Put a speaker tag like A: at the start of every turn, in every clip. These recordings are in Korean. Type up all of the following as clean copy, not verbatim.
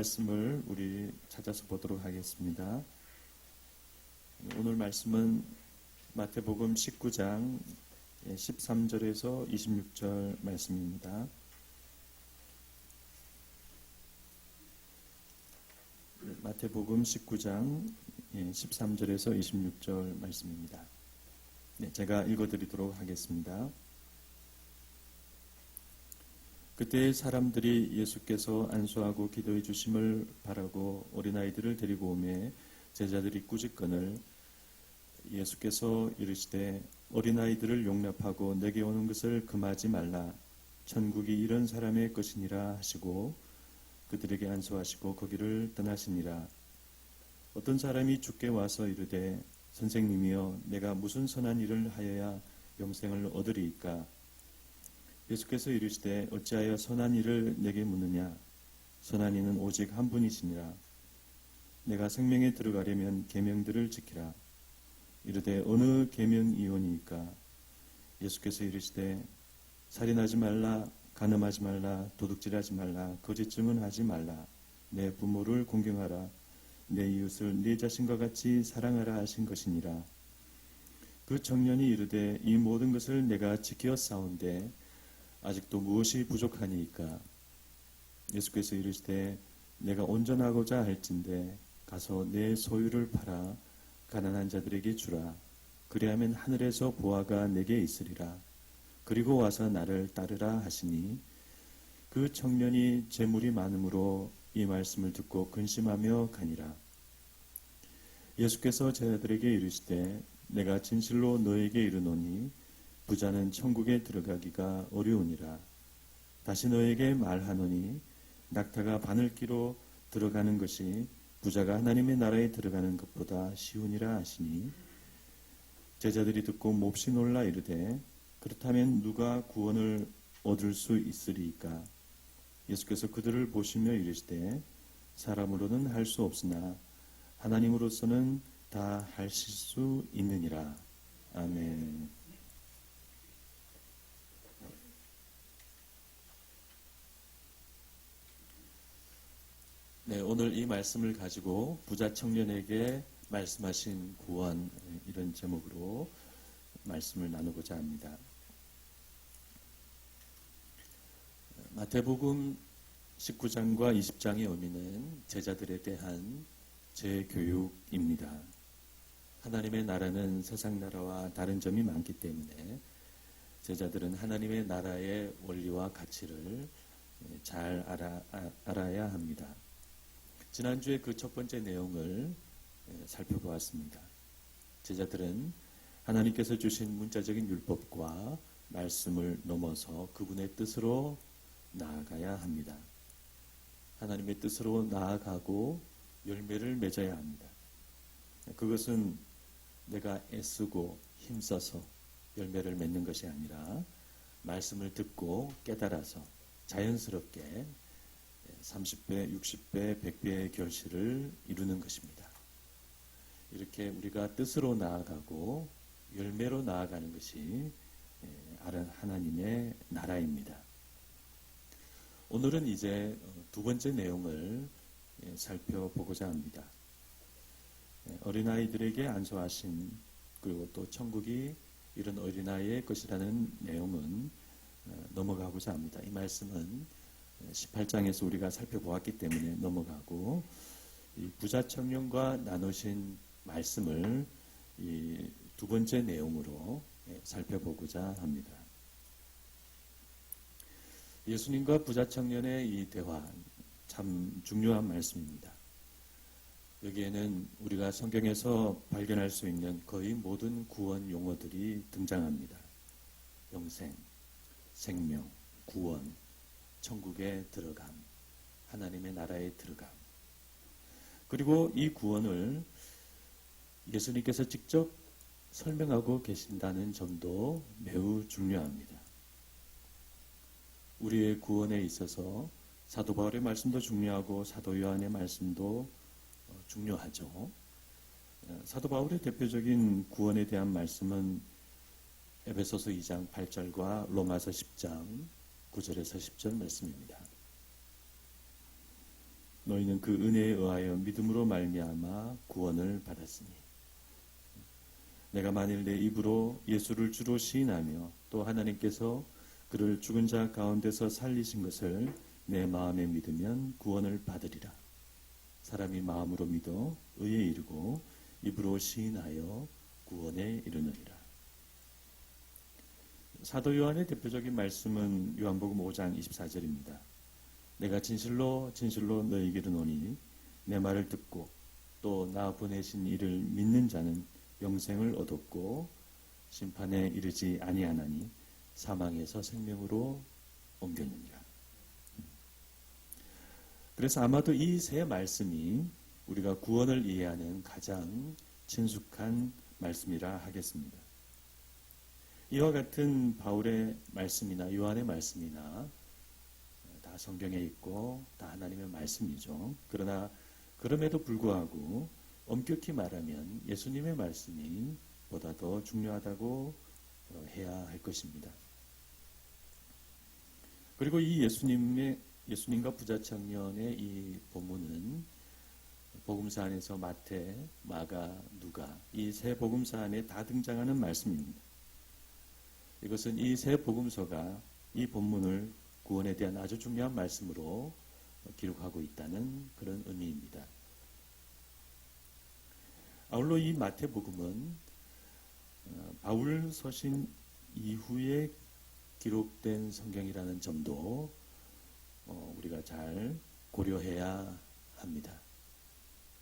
A: 말씀을 우리 찾아서 보도록 하겠습니다. 오늘 말씀은 마태복음 19장 13절에서 26절 말씀입니다. 마태복음 19장 13절에서 26절 말씀입니다. 제가 읽어드리도록 하겠습니다. 그때 사람들이 예수께서 안수하고 기도해 주심을 바라고 어린아이들을 데리고 오매 제자들이 꾸짖거늘 예수께서 이르시되 어린아이들을 용납하고 내게 오는 것을 금하지 말라. 천국이 이런 사람의 것이니라 하시고 그들에게 안수하시고 거기를 떠나시니라. 어떤 사람이 주께 와서 이르되 선생님이여 내가 무슨 선한 일을 하여야 영생을 얻으리이까? 예수께서 이르시되 어찌하여 선한 일을 내게 묻느냐? 선한 이는 오직 한 분이시니라. 내가 생명에 들어가려면 계명들을 지키라. 이르되 어느 계명이오니이까? 예수께서 이르시되 살인하지 말라, 간음하지 말라, 도둑질하지 말라, 거짓 증언하지 말라, 내 부모를 존경하라, 내 이웃을 네 자신과 같이 사랑하라 하신 것이니라. 그 청년이 이르되 이 모든 것을 내가 지키었사온데 아직도 무엇이 부족하니이까? 예수께서 이르시되 내가 온전하고자 할진대 가서 내 소유를 팔아 가난한 자들에게 주라. 그리하면 하늘에서 보화가 내게 있으리라. 그리고 와서 나를 따르라 하시니 그 청년이 재물이 많음으로 이 말씀을 듣고 근심하며 가니라. 예수께서 제자들에게 이르시되 내가 진실로 너에게 이르노니 부자는 천국에 들어가기가 어려우니라. 다시 너에게 말하노니 낙타가 바늘기로 들어가는 것이 부자가 하나님의 나라에 들어가는 것보다 쉬우니라 하시니 제자들이 듣고 몹시 놀라 이르되 그렇다면 누가 구원을 얻을 수 있으리이까? 예수께서 그들을 보시며 이르시되 사람으로는 할 수 없으나 하나님으로서는 다 하실 수 있느니라. 아멘. 네, 오늘 이 말씀을 가지고 부자 청년에게 말씀하신 구원, 이런 제목으로 말씀을 나누고자 합니다. 마태복음 19장과 20장의 의미는 제자들에 대한 재교육입니다. 하나님의 나라는 세상 나라와 다른 점이 많기 때문에 제자들은 하나님의 나라의 원리와 가치를 잘 알아야 합니다. 지난주에 그 첫 번째 내용을 살펴보았습니다. 제자들은 하나님께서 주신 문자적인 율법과 말씀을 넘어서 그분의 뜻으로 나아가야 합니다. 하나님의 뜻으로 나아가고 열매를 맺어야 합니다. 그것은 내가 애쓰고 힘써서 열매를 맺는 것이 아니라 말씀을 듣고 깨달아서 자연스럽게 30배, 60배, 100배의 결실을 이루는 것입니다. 이렇게 우리가 뜻으로 나아가고 열매로 나아가는 것이 하나님의 나라입니다. 오늘은 이제 두 번째 내용을 살펴보고자 합니다. 어린아이들에게 안수하신 그리고 또 천국이 이런 어린아이의 것이라는 내용은 넘어가고자 합니다. 이 말씀은 18장에서 우리가 살펴보았기 때문에 넘어가고 이 부자 청년과 나누신 말씀을 이 두 번째 내용으로 살펴보고자 합니다. 예수님과 부자 청년의 이 대화 참 중요한 말씀입니다. 여기에는 우리가 성경에서 발견할 수 있는 거의 모든 구원 용어들이 등장합니다. 영생, 생명, 구원, 천국에 들어감, 하나님의 나라에 들어감. 그리고 이 구원을 예수님께서 직접 설명하고 계신다는 점도 매우 중요합니다. 우리의 구원에 있어서 사도 바울의 말씀도 중요하고 사도 요한의 말씀도 중요하죠. 사도 바울의 대표적인 구원에 대한 말씀은 에베소서 2장 8절과 로마서 10장 9절에서 10절 말씀입니다. 너희는 그 은혜에 의하여 믿음으로 말미암아 구원을 받았으니 내가 만일 내 입으로 예수를 주로 시인하며 또 하나님께서 그를 죽은 자 가운데서 살리신 것을 내 마음에 믿으면 구원을 받으리라. 사람이 마음으로 믿어 의에 이르고 입으로 시인하여 구원에 이르느니라. 사도 요한의 대표적인 말씀은 요한복음 5장 24절입니다. 내가 진실로 진실로 너희에게 이르노니 내 말을 듣고 또 나 보내신 이를 믿는 자는 영생을 얻었고 심판에 이르지 아니하나니 사망에서 생명으로 옮겼느니라. 그래서 아마도 이 세 말씀이 우리가 구원을 이해하는 가장 친숙한 말씀이라 하겠습니다. 이와 같은 바울의 말씀이나 요한의 말씀이나 다 성경에 있고 다 하나님의 말씀이죠. 그러나 그럼에도 불구하고 엄격히 말하면 예수님의 말씀이 보다 더 중요하다고 해야 할 것입니다. 그리고 이 예수님과 부자 청년의 이 본문은 복음서 안에서 마태, 마가, 누가 이 세 복음서 안에 다 등장하는 말씀입니다. 이것은 이 세 복음서가 이 본문을 구원에 대한 아주 중요한 말씀으로 기록하고 있다는 그런 의미입니다. 아울러 이 마태복음은 바울 서신 이후에 기록된 성경이라는 점도 우리가 잘 고려해야 합니다.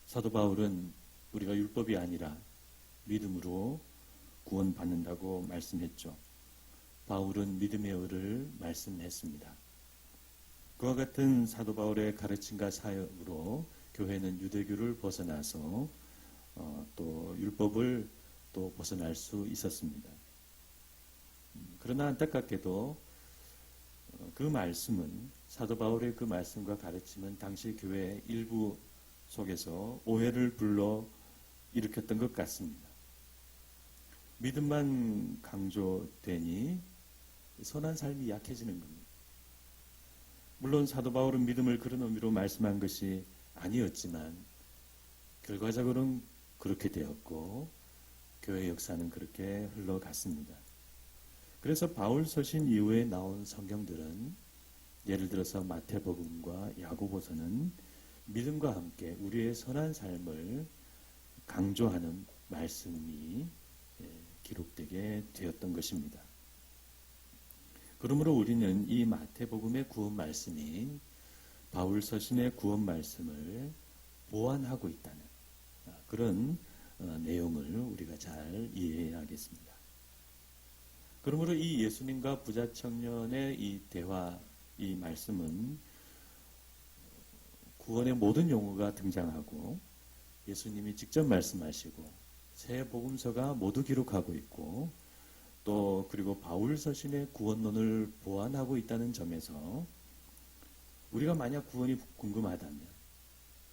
A: 사도 바울은 우리가 율법이 아니라 믿음으로 구원받는다고 말씀했죠. 바울은 믿음의 의를 말씀했습니다. 그와 같은 사도 바울의 가르침과 사역으로 교회는 유대교를 벗어나서 또 율법을 또 벗어날 수 있었습니다. 그러나 안타깝게도 그 말씀은 사도 바울의 그 말씀과 가르침은 당시 교회 일부 속에서 오해를 불러 일으켰던 것 같습니다. 믿음만 강조되니 선한 삶이 약해지는 겁니다. 물론 사도 바울은 믿음을 그런 의미로 말씀한 것이 아니었지만 결과적으로는 그렇게 되었고 교회 역사는 그렇게 흘러갔습니다. 그래서 바울 서신 이후에 나온 성경들은 예를 들어서 마태복음과 야고보서는 믿음과 함께 우리의 선한 삶을 강조하는 말씀이 기록되게 되었던 것입니다. 그러므로 우리는 이 마태복음의 구원 말씀이 바울 서신의 구원 말씀을 보완하고 있다는 그런 내용을 우리가 잘 이해해야겠습니다. 그러므로 이 예수님과 부자 청년의 이 대화, 이 말씀은 구원의 모든 용어가 등장하고 예수님이 직접 말씀하시고 세 복음서가 모두 기록하고 있고 또 그리고 바울 서신의 구원론을 보완하고 있다는 점에서 우리가 만약 구원이 궁금하다면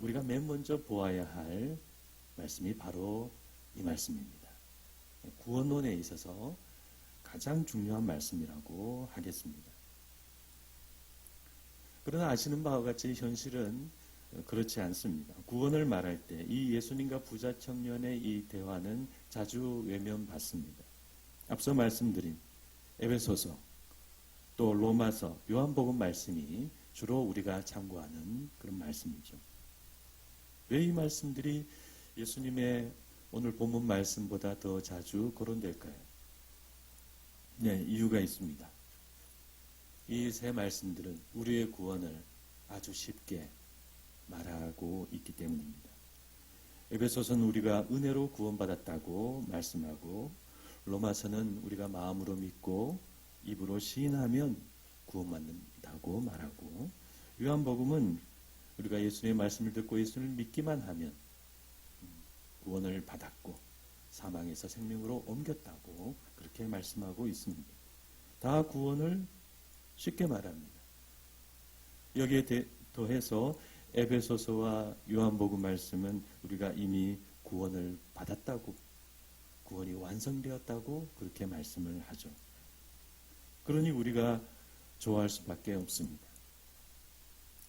A: 우리가 맨 먼저 보아야 할 말씀이 바로 이 말씀입니다. 구원론에 있어서 가장 중요한 말씀이라고 하겠습니다. 그러나 아시는 바와 같이 현실은 그렇지 않습니다. 구원을 말할 때 이 예수님과 부자 청년의 이 대화는 자주 외면받습니다. 앞서 말씀드린 에베소서 또 로마서, 요한복음 말씀이 주로 우리가 참고하는 그런 말씀이죠. 왜 이 말씀들이 예수님의 오늘 본문 말씀보다 더 자주 거론될까요? 네, 이유가 있습니다. 이 세 말씀들은 우리의 구원을 아주 쉽게 말하고 있기 때문입니다. 에베소서는 우리가 은혜로 구원받았다고 말씀하고 로마서는 우리가 마음으로 믿고 입으로 시인하면 구원받는다고 말하고 요한복음은 우리가 예수님의 말씀을 듣고 예수님을 믿기만 하면 구원을 받았고 사망에서 생명으로 옮겼다고 그렇게 말씀하고 있습니다. 다 구원을 쉽게 말합니다. 여기에 더해서 에베소서와 요한복음 말씀은 우리가 이미 구원을 받았다고 구원이 완성되었다고 그렇게 말씀을 하죠. 그러니 우리가 좋아할 수밖에 없습니다.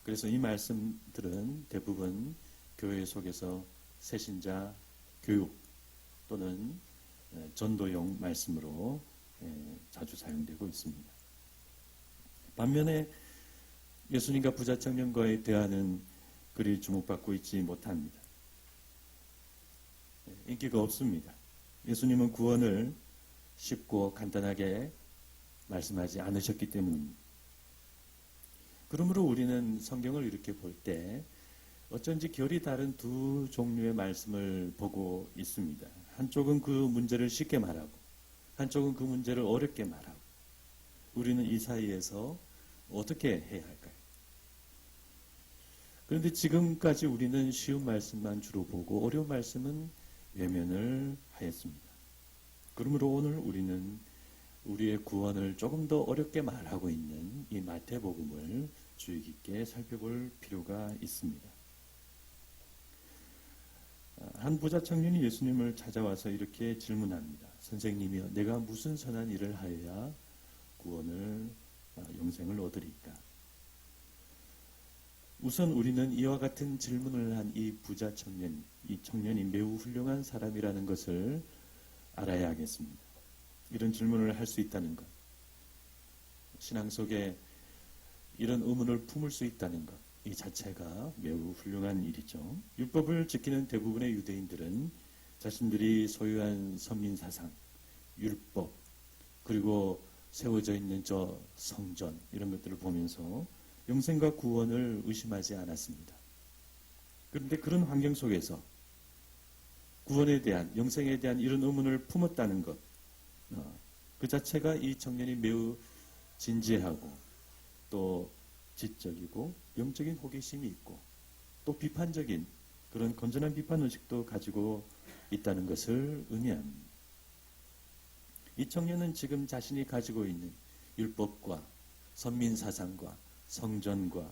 A: 그래서 이 말씀들은 대부분 교회 속에서 새신자 교육 또는 전도용 말씀으로 자주 사용되고 있습니다. 반면에 예수님과 부자 청년과의 대화는 그리 주목받고 있지 못합니다. 인기가 없습니다. 예수님은 구원을 쉽고 간단하게 말씀하지 않으셨기 때문입니다. 그러므로 우리는 성경을 이렇게 볼 때 어쩐지 결이 다른 두 종류의 말씀을 보고 있습니다. 한쪽은 그 문제를 쉽게 말하고 한쪽은 그 문제를 어렵게 말하고 우리는 이 사이에서 어떻게 해야 할까요? 그런데 지금까지 우리는 쉬운 말씀만 주로 보고 어려운 말씀은 외면을 하였습니다. 그러므로 오늘 우리는 우리의 구원을 조금 더 어렵게 말하고 있는 이 마태복음을 주의 깊게 살펴볼 필요가 있습니다. 한 부자 청년이 예수님을 찾아와서 이렇게 질문합니다. 선생님이여, 내가 무슨 선한 일을 하여야 구원을, 영생을 얻으리까? 우선 우리는 이와 같은 질문을 한 이 부자 청년, 이 청년이 매우 훌륭한 사람이라는 것을 알아야 하겠습니다. 이런 질문을 할 수 있다는 것, 신앙 속에 이런 의문을 품을 수 있다는 것, 이 자체가 매우 훌륭한 일이죠. 율법을 지키는 대부분의 유대인들은 자신들이 소유한 선민사상, 율법, 그리고 세워져 있는 저 성전 이런 것들을 보면서 영생과 구원을 의심하지 않았습니다. 그런데 그런 환경 속에서 구원에 대한, 영생에 대한 이런 의문을 품었다는 것, 그 자체가 이 청년이 매우 진지하고 또 지적이고 영적인 호기심이 있고 또 비판적인 그런 건전한 비판 의식도 가지고 있다는 것을 의미합니다. 이 청년은 지금 자신이 가지고 있는 율법과 선민사상과 성전과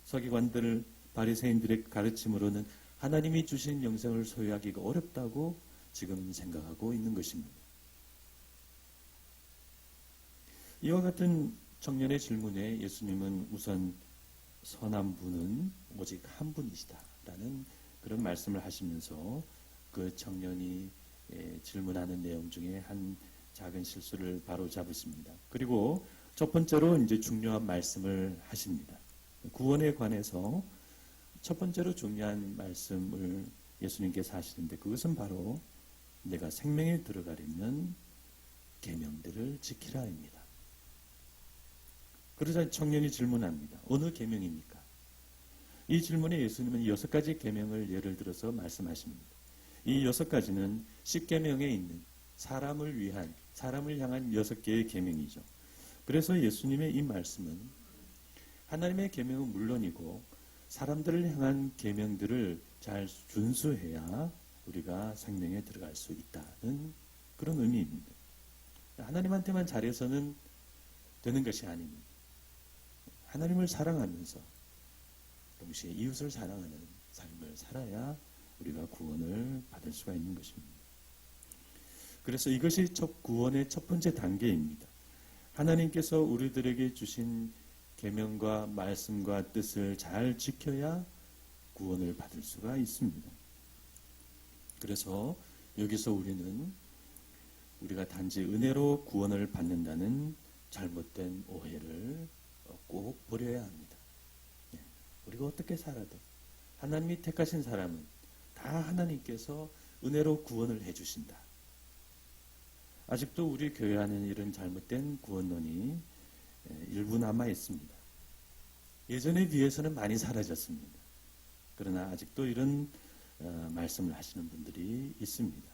A: 서기관들 바리새인들의 가르침으로는 하나님이 주신 영생을 소유하기가 어렵다고 지금 생각하고 있는 것입니다. 이와 같은 청년의 질문에 예수님은 우선 선한 분은 오직 한 분이시다라는 그런 말씀을 하시면서 그 청년이 질문하는 내용 중에 한 작은 실수를 바로 잡으십니다. 그리고 첫 번째로 이제 중요한 말씀을 하십니다. 구원에 관해서 첫 번째로 중요한 말씀을 예수님께서 하시는데 그것은 바로 내가 생명에 들어가려면 계명들을 지키라입니다. 그러자 청년이 질문합니다. 어느 계명입니까? 이 질문에 예수님은 6가지 계명을 예를 들어서 말씀하십니다. 이 6가지는 10계명에 있는 사람을 위한, 사람을 향한 6개의 계명이죠. 그래서 예수님의 이 말씀은 하나님의 계명은 물론이고 사람들을 향한 계명들을 잘 준수해야 우리가 생명에 들어갈 수 있다는 그런 의미입니다. 하나님한테만 잘해서는 되는 것이 아닙니다. 하나님을 사랑하면서 동시에 이웃을 사랑하는 삶을 살아야 우리가 구원을 받을 수가 있는 것입니다. 그래서 이것이 구원의 첫 번째 단계입니다. 하나님께서 우리들에게 주신 계명과 말씀과 뜻을 잘 지켜야 구원을 받을 수가 있습니다. 그래서 여기서 우리가 단지 은혜로 구원을 받는다는 잘못된 오해를 꼭 버려야 합니다. 우리가 어떻게 살아도 하나님이 택하신 사람은 다 하나님께서 은혜로 구원을 해주신다. 아직도 우리 교회 안에는 이런 잘못된 구원론이 일부 남아 있습니다. 예전에 비해서는 많이 사라졌습니다. 그러나 아직도 이런 말씀을 하시는 분들이 있습니다.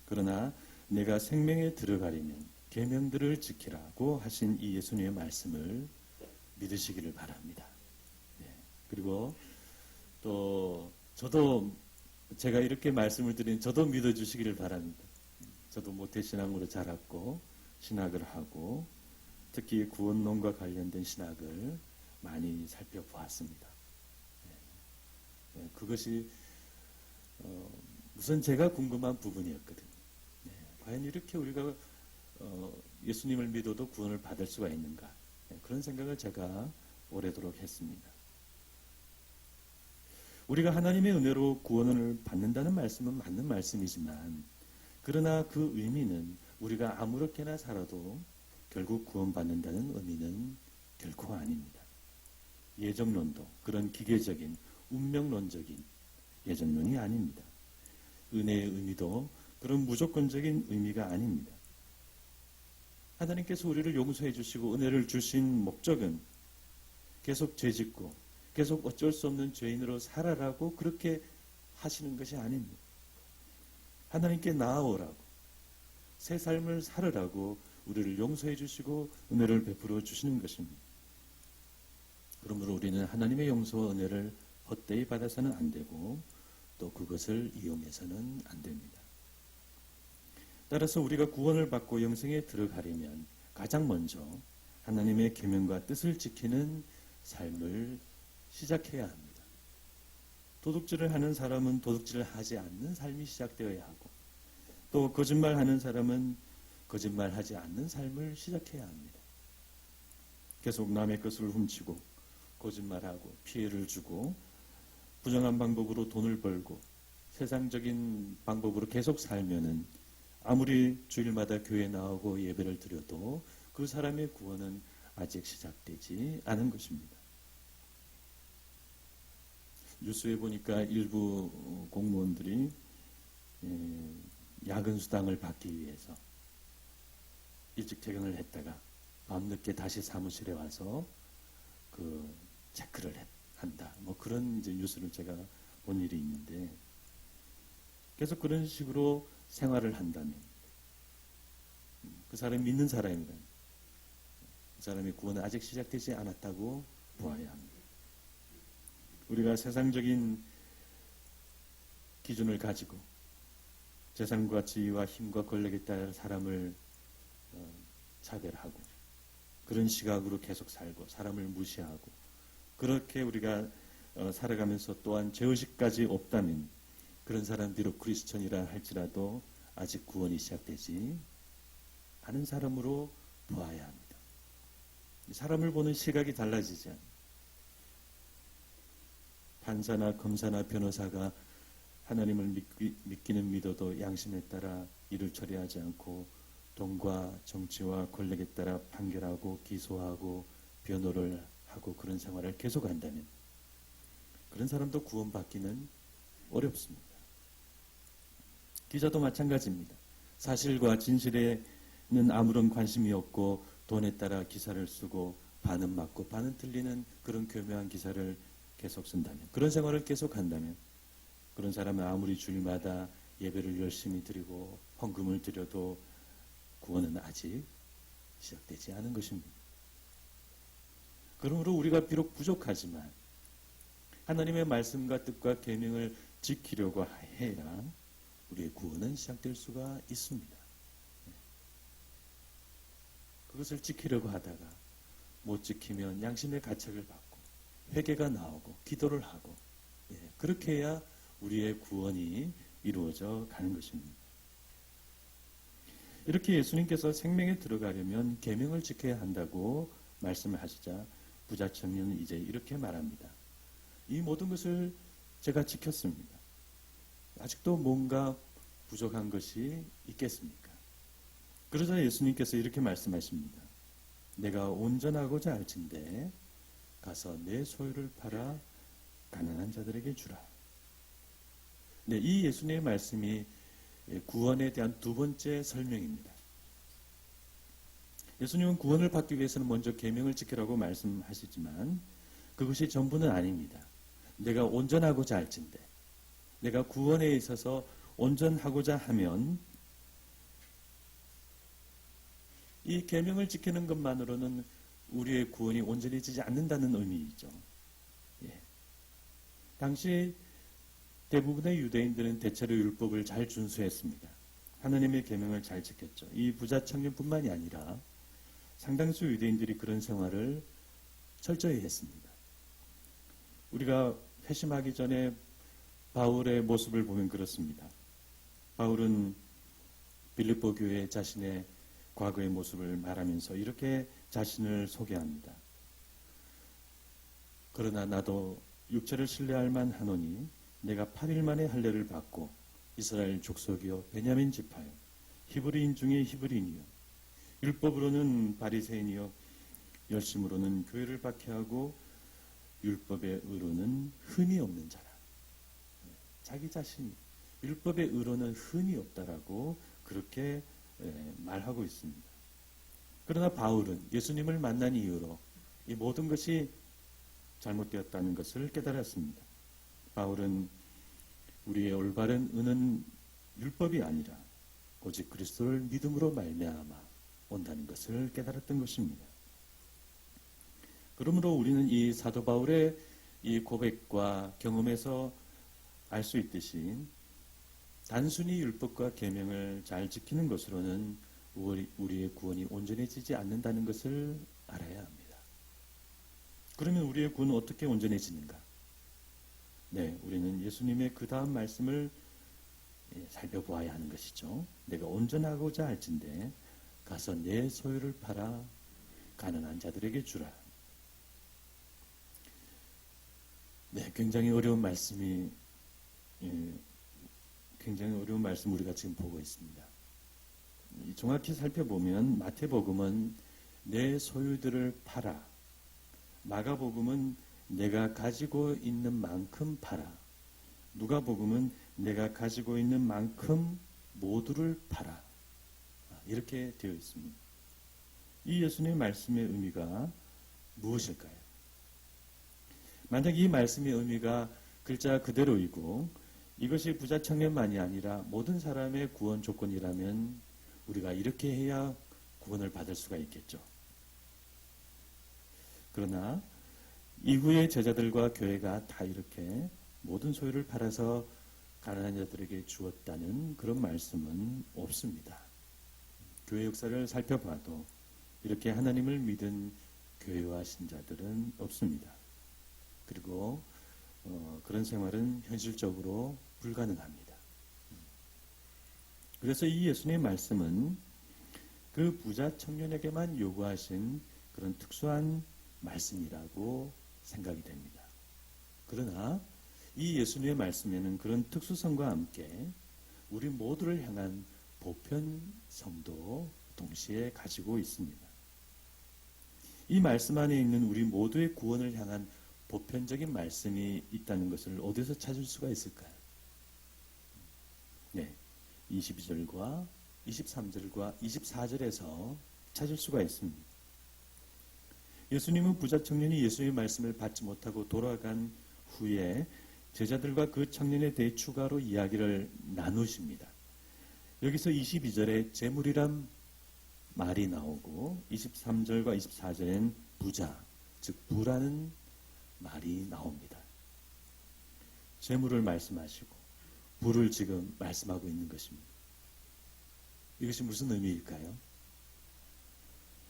A: 그러나 내가 생명에 들어가려면 계명들을 지키라고 하신 이 예수님의 말씀을 믿으시기를 바랍니다. 그리고 또 저도 제가 이렇게 말씀을 드린 저도 믿어주시기를 바랍니다. 저도 모태신앙으로 자랐고 신학을 하고 특히 구원론과 관련된 신학을 많이 살펴보았습니다. 그것이 우선 제가 궁금한 부분이었거든요. 과연 이렇게 우리가 예수님을 믿어도 구원을 받을 수가 있는가? 그런 생각을 제가 오래도록 했습니다. 우리가 하나님의 은혜로 구원을 받는다는 말씀은 맞는 말씀이지만 그러나 그 의미는 우리가 아무렇게나 살아도 결국 구원받는다는 의미는 결코 아닙니다. 예정론도 그런 기계적인 운명론적인 예정론이 아닙니다. 은혜의 의미도 그런 무조건적인 의미가 아닙니다. 하나님께서 우리를 용서해 주시고 은혜를 주신 목적은 계속 죄짓고 계속 어쩔 수 없는 죄인으로 살아라고 그렇게 하시는 것이 아닙니다. 하나님께 나아오라고 새 삶을 살으라고 우리를 용서해 주시고 은혜를 베풀어 주시는 것입니다. 그러므로 우리는 하나님의 용서와 은혜를 헛되이 받아서는 안 되고 또 그것을 이용해서는 안 됩니다. 따라서 우리가 구원을 받고 영생에 들어가려면 가장 먼저 하나님의 계명과 뜻을 지키는 삶을 시작해야 합니다. 도둑질을 하는 사람은 도둑질을 하지 않는 삶이 시작되어야 하고 또 거짓말하는 사람은 거짓말하지 않는 삶을 시작해야 합니다. 계속 남의 것을 훔치고 거짓말하고 피해를 주고 부정한 방법으로 돈을 벌고 세상적인 방법으로 계속 살면은 아무리 주일마다 교회에 나오고 예배를 드려도 그 사람의 구원은 아직 시작되지 않은 것입니다. 뉴스에 보니까 일부 공무원들이 야근 수당을 받기 위해서 일찍 퇴근을 했다가 밤늦게 다시 사무실에 와서 그 체크를 한다. 뭐 그런 이제 뉴스를 제가 본 일이 있는데 계속 그런 식으로 생활을 한다면 그 사람이 믿는 사람이다. 그 사람의 구원은 아직 시작되지 않았다고 보아야 합니다. 우리가 세상적인 기준을 가지고 재산과 지위와 힘과 권력에 따라 사람을 차별하고 그런 시각으로 계속 살고 사람을 무시하고 그렇게 우리가 살아가면서 또한 죄의식까지 없다면 그런 사람 비록 크리스천이라 할지라도 아직 구원이 시작되지 않은 사람으로 보아야 합니다. 사람을 보는 시각이 달라지지 않습니다. 판사나 검사나 변호사가 하나님을 믿기는 믿어도 양심에 따라 일을 처리하지 않고 돈과 정치와 권력에 따라 판결하고 기소하고 변호를 하고 그런 생활을 계속한다면 그런 사람도 구원받기는 어렵습니다. 기자도 마찬가지입니다. 사실과 진실에는 아무런 관심이 없고 돈에 따라 기사를 쓰고 반은 맞고 반은 틀리는 그런 교묘한 기사를 계속 쓴다면 그런 생활을 계속한다면 그런 사람은 아무리 주일마다 예배를 열심히 드리고 헌금을 드려도 구원은 아직 시작되지 않은 것입니다. 그러므로 우리가 비록 부족하지만 하나님의 말씀과 뜻과 계명을 지키려고 해야 우리의 구원은 시작될 수가 있습니다. 그것을 지키려고 하다가 못 지키면 양심의 가책을 받고 회개가 나오고 기도를 하고 그렇게 해야 우리의 구원이 이루어져 가는 것입니다. 이렇게 예수님께서 생명에 들어가려면 계명을 지켜야 한다고 말씀을 하시자 부자 청년은 이제 이렇게 말합니다. 이 모든 것을 제가 지켰습니다. 아직도 뭔가 부족한 것이 있겠습니까? 그러자 예수님께서 이렇게 말씀하십니다. 내가 온전하고자 할진대 가서 내 소유를 팔아 가난한 자들에게 주라. 네, 이 예수님의 말씀이 구원에 대한 두 번째 설명입니다. 예수님은 구원을 받기 위해서는 먼저 계명을 지키라고 말씀하시지만 그것이 전부는 아닙니다. 내가 온전하고자 할진대 내가 구원에 있어서 온전하고자 하면 이 계명을 지키는 것만으로는 우리의 구원이 온전해지지 않는다는 의미이죠. 당시 대부분의 유대인들은 대체로 율법을 잘 준수했습니다. 하나님의 계명을 잘 지켰죠. 이 부자 청년뿐만이 아니라 상당수 유대인들이 그런 생활을 철저히 했습니다. 우리가 회심하기 전에 바울의 모습을 보면 그렇습니다. 바울은 빌립보 교회 자신의 과거의 모습을 말하면서 이렇게 자신을 소개합니다. 그러나 나도 육체를 신뢰할 만하노니 내가 8일 만에 할례를 받고 이스라엘 족속이요 베냐민 지파요 히브리인 중에 히브리인이요 율법으로는 바리새인이요 열심으로는 교회를 박해하고 율법의 의로는 흠이 없는 자라. 자기 자신이 율법의 의로는 흠이 없다라고 그렇게 말하고 있습니다. 그러나 바울은 예수님을 만난 이후로 이 모든 것이 잘못되었다는 것을 깨달았습니다. 바울은 우리의 올바른 의는 율법이 아니라 오직 그리스도를 믿음으로 말미암아 온다는 것을 깨달았던 것입니다. 그러므로 우리는 이 사도 바울의 이 고백과 경험에서 알 수 있듯이 단순히 율법과 계명을 잘 지키는 것으로는 우리의 구원이 온전해지지 않는다는 것을 알아야 합니다. 그러면 우리의 구원은 어떻게 온전해지는가? 네, 우리는 예수님의 그 다음 말씀을 살펴보아야 하는 것이죠. 내가 온전하고자 할진대 가서 내 소유를 팔아 가난한 자들에게 주라. 네, 굉장히 어려운 말씀 우리가 지금 보고 있습니다. 정확히 살펴보면 마태복음은 내 소유들을 팔아, 마가복음은 내가 가지고 있는 만큼 팔아, 누가복음은 내가 가지고 있는 만큼 모두를 팔아. 이렇게 되어 있습니다. 이 예수님의 말씀의 의미가 무엇일까요? 만약 이 말씀의 의미가 글자 그대로이고 이것이 부자 청년만이 아니라 모든 사람의 구원 조건이라면 우리가 이렇게 해야 구원을 받을 수가 있겠죠. 그러나 이후의 제자들과 교회가 다 이렇게 모든 소유를 팔아서 가난한 자들에게 주었다는 그런 말씀은 없습니다. 교회 역사를 살펴봐도 이렇게 하나님을 믿은 교회와 신자들은 없습니다. 그리고 그런 생활은 현실적으로 불가능합니다. 그래서 이 예수님의 말씀은 그 부자 청년에게만 요구하신 그런 특수한 말씀이라고 생각이 됩니다. 그러나 이 예수님의 말씀에는 그런 특수성과 함께 우리 모두를 향한 보편성도 동시에 가지고 있습니다. 이 말씀 안에 있는 우리 모두의 구원을 향한 보편적인 말씀이 있다는 것을 어디서 찾을 수가 있을까요? 네, 22절과 23절과 24절에서 찾을 수가 있습니다. 예수님은 부자 청년이 예수의 말씀을 받지 못하고 돌아간 후에 제자들과 그 청년에 대해 추가로 이야기를 나누십니다. 여기서 22절에 재물이란 말이 나오고 23절과 24절엔 부자, 즉 부라는 말이 나옵니다. 재물을 말씀하시고 부를 지금 말씀하고 있는 것입니다. 이것이 무슨 의미일까요?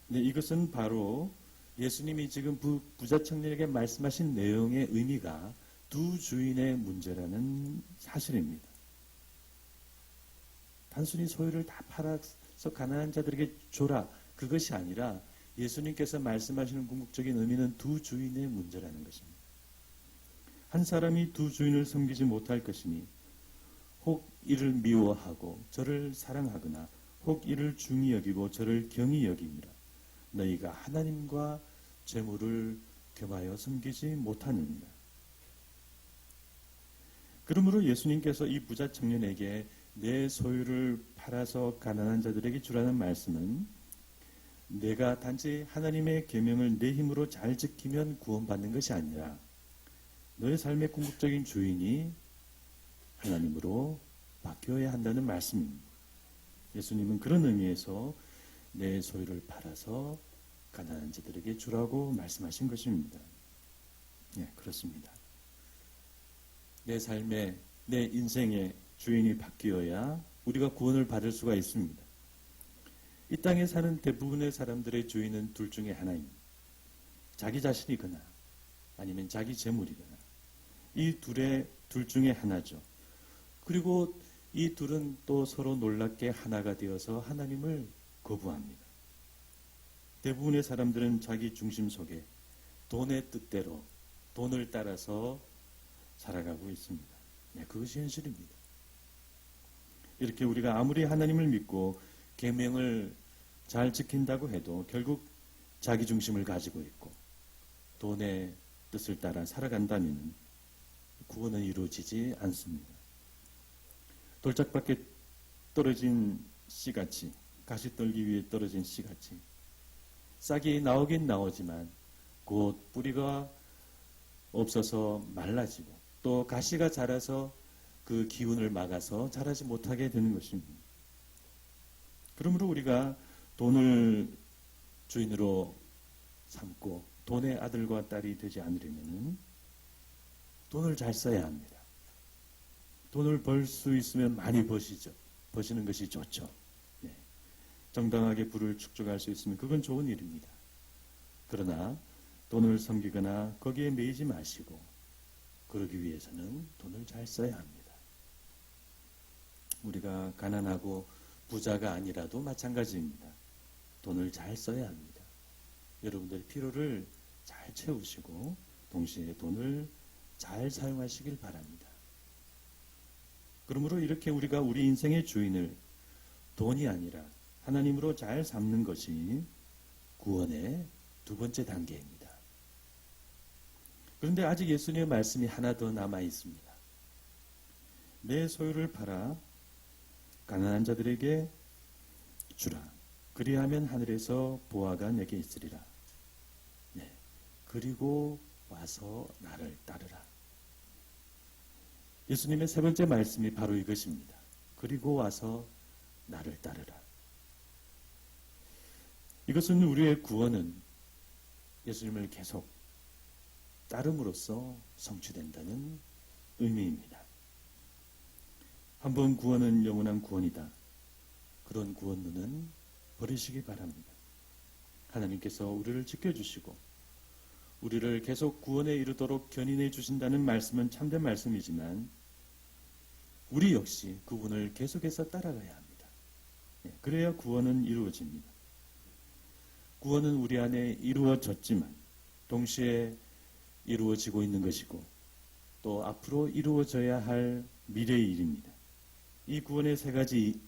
A: 네, 이것은 바로 예수님이 지금 부자 청년에게 말씀하신 내용의 의미가 두 주인의 문제라는 사실입니다. 단순히 소유를 다 팔아서 가난한 자들에게 줘라, 그것이 아니라 예수님께서 말씀하시는 궁극적인 의미는 두 주인의 문제라는 것입니다. 한 사람이 두 주인을 섬기지 못할 것이니 혹 이를 미워하고 저를 사랑하거나 혹 이를 중히 여기고 저를 경히 여김이라. 너희가 하나님과 재물을 겸하여 섬기지 못하느니라. 그러므로 예수님께서 이 부자 청년에게 내 소유를 팔아서 가난한 자들에게 주라는 말씀은 내가 단지 하나님의 계명을 내 힘으로 잘 지키면 구원받는 것이 아니라 너의 삶의 궁극적인 주인이 하나님으로 바뀌어야 한다는 말씀입니다. 예수님은 그런 의미에서 내 소유를 팔아서 가난한 자들에게 주라고 말씀하신 것입니다. 네, 그렇습니다. 내 삶의, 내 인생의 주인이 바뀌어야 우리가 구원을 받을 수가 있습니다. 이 땅에 사는 대부분의 사람들의 주인은 둘 중에 하나입니다. 자기 자신이거나 아니면 자기 재물이거나 이 둘 중에 하나죠. 그리고 이 둘은 또 서로 놀랍게 하나가 되어서 하나님을 거부합니다. 대부분의 사람들은 자기 중심 속에 돈의 뜻대로 돈을 따라서 살아가고 있습니다. 네, 그것이 현실입니다. 이렇게 우리가 아무리 하나님을 믿고 계명을 잘 지킨다고 해도 결국 자기 중심을 가지고 있고 돈의 뜻을 따라 살아간다면 구원은 이루어지지 않습니다. 돌짝밖에 떨어진 씨같이, 가시떨기 위에 떨어진 씨같이 싹이 나오긴 나오지만 곧 뿌리가 없어서 말라지고 또 가시가 자라서 그 기운을 막아서 자라지 못하게 되는 것입니다. 그러므로 우리가 돈을 주인으로 삼고 돈의 아들과 딸이 되지 않으려면 돈을 잘 써야 합니다. 돈을 벌 수 있으면 많이 버시죠. 버시는 것이 좋죠. 네. 정당하게 부를 축적할 수 있으면 그건 좋은 일입니다. 그러나 돈을 섬기거나 거기에 매이지 마시고 그러기 위해서는 돈을 잘 써야 합니다. 우리가 가난하고 부자가 아니라도 마찬가지입니다. 돈을 잘 써야 합니다. 여러분들의 필요를 잘 채우시고 동시에 돈을 잘 사용하시길 바랍니다. 그러므로 이렇게 우리가 우리 인생의 주인을 돈이 아니라 하나님으로 잘 삼는 것이 구원의 두 번째 단계입니다. 그런데 아직 예수님의 말씀이 하나 더 남아 있습니다. 내 소유를 팔아 가난한 자들에게 주라. 그리하면 하늘에서 보화가 내게 있으리라. 네. 그리고 와서 나를 따르라. 예수님의 세 번째 말씀이 바로 이것입니다. 그리고 와서 나를 따르라. 이것은 우리의 구원은 예수님을 계속 따름으로써 성취된다는 의미입니다. 한번 구원은 영원한 구원이다. 그런 구원론은 버리시기 바랍니다. 하나님께서 우리를 지켜주시고 우리를 계속 구원에 이르도록 견인해 주신다는 말씀은 참된 말씀이지만 우리 역시 그분을 계속해서 따라가야 합니다. 그래야 구원은 이루어집니다. 구원은 우리 안에 이루어졌지만 동시에 이루어지고 있는 것이고 또 앞으로 이루어져야 할 미래의 일입니다. 이 구원의 세 가지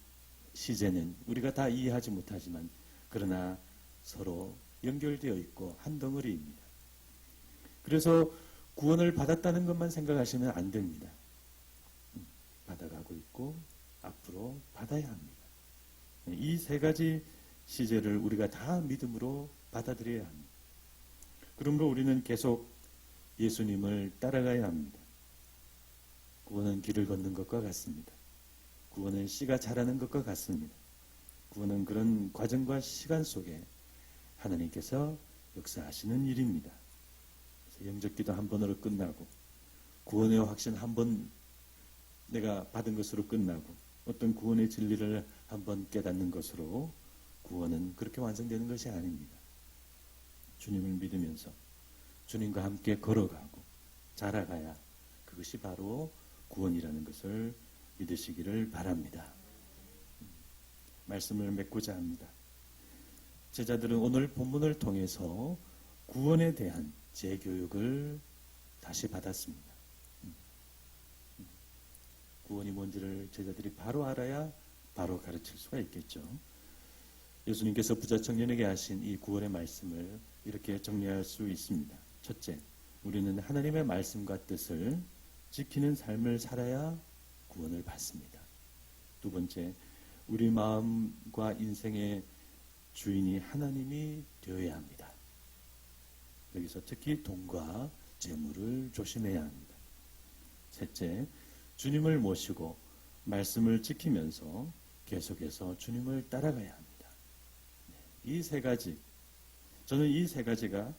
A: 시제는 우리가 다 이해하지 못하지만 그러나 서로 연결되어 있고 한 덩어리입니다. 그래서 구원을 받았다는 것만 생각하시면 안 됩니다. 받아가고 있고 앞으로 받아야 합니다. 이 세 가지 시제를 우리가 다 믿음으로 받아들여야 합니다. 그러므로 우리는 계속 예수님을 따라가야 합니다. 구원은 길을 걷는 것과 같습니다. 구원은 씨가 자라는 것과 같습니다. 구원은 그런 과정과 시간 속에 하나님께서 역사하시는 일입니다. 영접기도 한 번으로 끝나고 구원의 확신 한 번 내가 받은 것으로 끝나고 어떤 구원의 진리를 한 번 깨닫는 것으로 구원은 그렇게 완성되는 것이 아닙니다. 주님을 믿으면서 주님과 함께 걸어가고 자라가야 그것이 바로 구원이라는 것을 믿으시기를 바랍니다. 말씀을 맺고자 합니다. 제자들은 오늘 본문을 통해서 구원에 대한 재교육을 다시 받았습니다. 구원이 뭔지를 제자들이 바로 알아야 바로 가르칠 수가 있겠죠. 예수님께서 부자 청년에게 하신 이 구원의 말씀을 이렇게 정리할 수 있습니다. 첫째, 우리는 하나님의 말씀과 뜻을 지키는 삶을 살아야 구원을 받습니다. 두 번째, 우리 마음과 인생의 주인이 하나님이 되어야 합니다. 여기서 특히 돈과 재물을 조심해야 합니다. 셋째, 주님을 모시고 말씀을 지키면서 계속해서 주님을 따라가야 합니다. 이 세 가지, 저는 이 세 가지가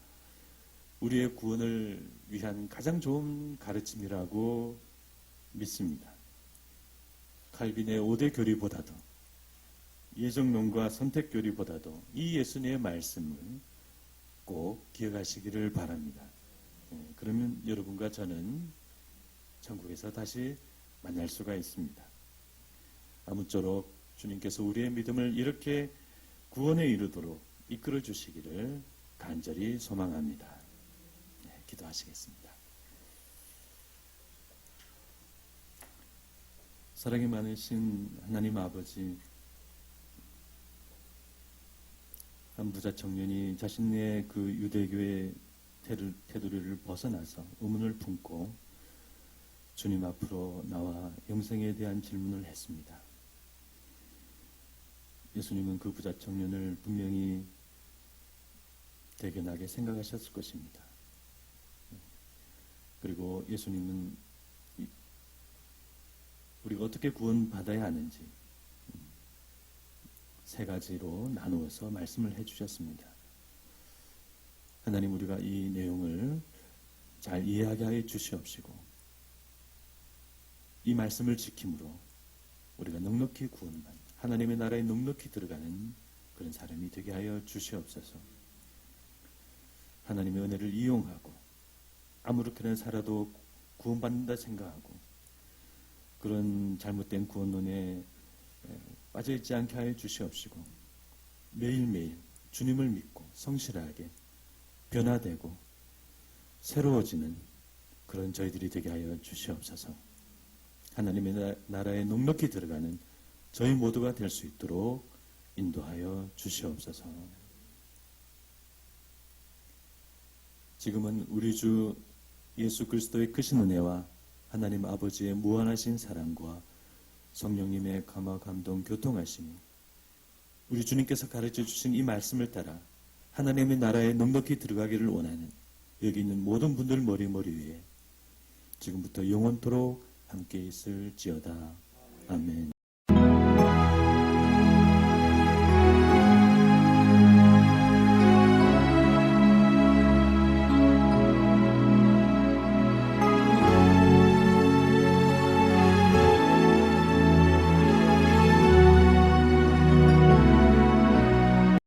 A: 우리의 구원을 위한 가장 좋은 가르침이라고 믿습니다. 칼빈의 5대 교리보다도 예정론과 선택교리보다도 이 예수님의 말씀을 꼭 기억하시기를 바랍니다. 그러면 여러분과 저는 천국에서 다시 만날 수가 있습니다. 아무쪼록 주님께서 우리의 믿음을 이렇게 구원에 이르도록 이끌어 주시기를 간절히 소망합니다. 기도하시겠습니다. 사랑이 많으신 하나님 아버지, 한 부자 청년이 자신의 그 유대교의 테두리를 벗어나서 의문을 품고 주님 앞으로 나와 영생에 대한 질문을 했습니다. 예수님은 그 부자 청년을 분명히 대견하게 생각하셨을 것입니다. 그리고 예수님은 우리가 어떻게 구원받아야 하는지 세 가지로 나누어서 말씀을 해주셨습니다. 하나님, 우리가 이 내용을 잘 이해하게 하여 주시옵시고 이 말씀을 지킴으로 우리가 넉넉히 구원받는, 하나님의 나라에 넉넉히 들어가는 그런 사람이 되게 하여 주시옵소서. 하나님의 은혜를 이용하고 아무렇게나 살아도 구원받는다 생각하고 그런 잘못된 구원론에 빠져있지 않게 하여 주시옵시고 매일매일 주님을 믿고 성실하게 변화되고 새로워지는 그런 저희들이 되게 하여 주시옵소서. 하나님의 나라에 넉넉히 들어가는 저희 모두가 될 수 있도록 인도하여 주시옵소서. 지금은 우리 주 예수 그리스도의 크신 은혜와 하나님 아버지의 무한하신 사랑과 성령님의 감화 감동 교통하심이 우리 주님께서 가르쳐 주신 이 말씀을 따라 하나님의 나라에 넉넉히 들어가기를 원하는 여기 있는 모든 분들 머리 위에 지금부터 영원토록 함께 있을지어다. 아멘.